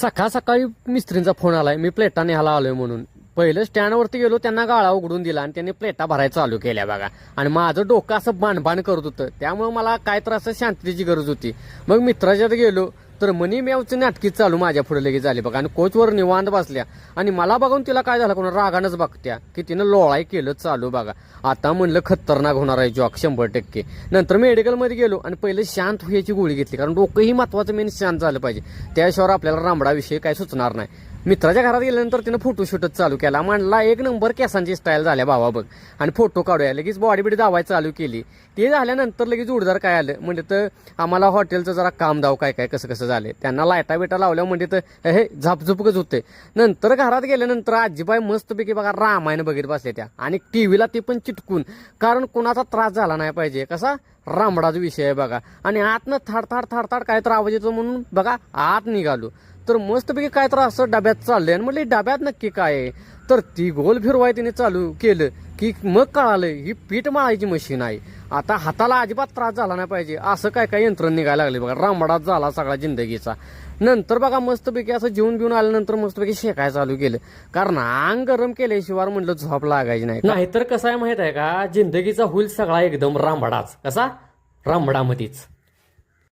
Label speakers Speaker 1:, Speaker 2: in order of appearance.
Speaker 1: सकाळ सकाळी मिस्त्रींचा फोन आलाय, मी प्लेटा न्यायला आलोय म्हणून. पहिलं स्टँडवरती गेलो, त्यांना गाळा उघडून दिला आणि त्यांनी प्लेटा भरायला चालू केल्या बघा. आणि माझं डोकं असं बाणबाण करत होतं, त्यामुळे मला काय तर असं शांततेची गरज होती. मग मित्राच्यात गेलो तर मनी मेवची नाटकीच चालू माझ्या पुढे लगेच झाली बघा. आणि कोचवर निवांत बसल्या आणि मला बघून तिला काय झालं, कोणा रागानच बघत्या की तिनं लोळाय केलं चालू बघा. आता म्हणलं खतरनाक होणार आहे जॉक 100%. नंतर मेडिकलमध्ये गेलो आणि पहिले शांत व्हायची गोळी घेतली, कारण डोकंही महत्वाचं मेन शांत झालं पाहिजे. त्याशिवाय आपल्याला रामडाविषयी काय सुचणार नाही. मित्राच्या घरात गेल्यानंतर तिनं फोटोशूटच चालू केला. म्हणला एक नंबर केसांची स्टाईल झाल्या भावा बघ, आणि फोटो काढूया. लगेच बॉडी बिडी दावायला चालू केली. ते झाल्यानंतर लगेच उडदार काय आलं म्हणजे तर आम्हाला हॉटेलचं जरा काम दाव काय काय कसं कसं झाले. त्यांना लाईटा बिटा लावल्या म्हणजे तर हे झापझुपकच होते. नंतर घरात गेल्यानंतर आजीबाई मस्तपैकी बघा रामायण बघित बसले त्या, आणि टीव्हीला ते पण चिटकून, कारण कोणाचा त्रास झाला नाही पाहिजे. कसा रामडाचा विषय आहे बघा. आणि आतनं थाडथाड थाडथाड काय तर आवाज येतो म्हणून बघा आत निघालो तर मस्तपैकी काय तर असं डब्यात चाललंय. आणि म्हटलं डब्यात नक्की काय आहे, तर ती गोल फिरवाय तिने चालू केलं की मग कळालं ही पीठ मळायची मशीन आहे. आता हाताला अजिबात त्रास झाला नाही पाहिजे असं काय काय यंत्रण निघायला लागले बघा. रामडाच झाला सगळा जिंदगीचा. नंतर बघा मस्तपैकी असं जेवून बिवून आल्यानंतर मस्तपैकी शेकायला चालू केलं, कारण अंग गरम केल्याशिवाय म्हणलं झोप लागायची नाही. नाहीतर कसं आहे माहित आहे का, जिंदगीचा होईल सगळा एकदम रामडाच. कसा रामडामध्येच.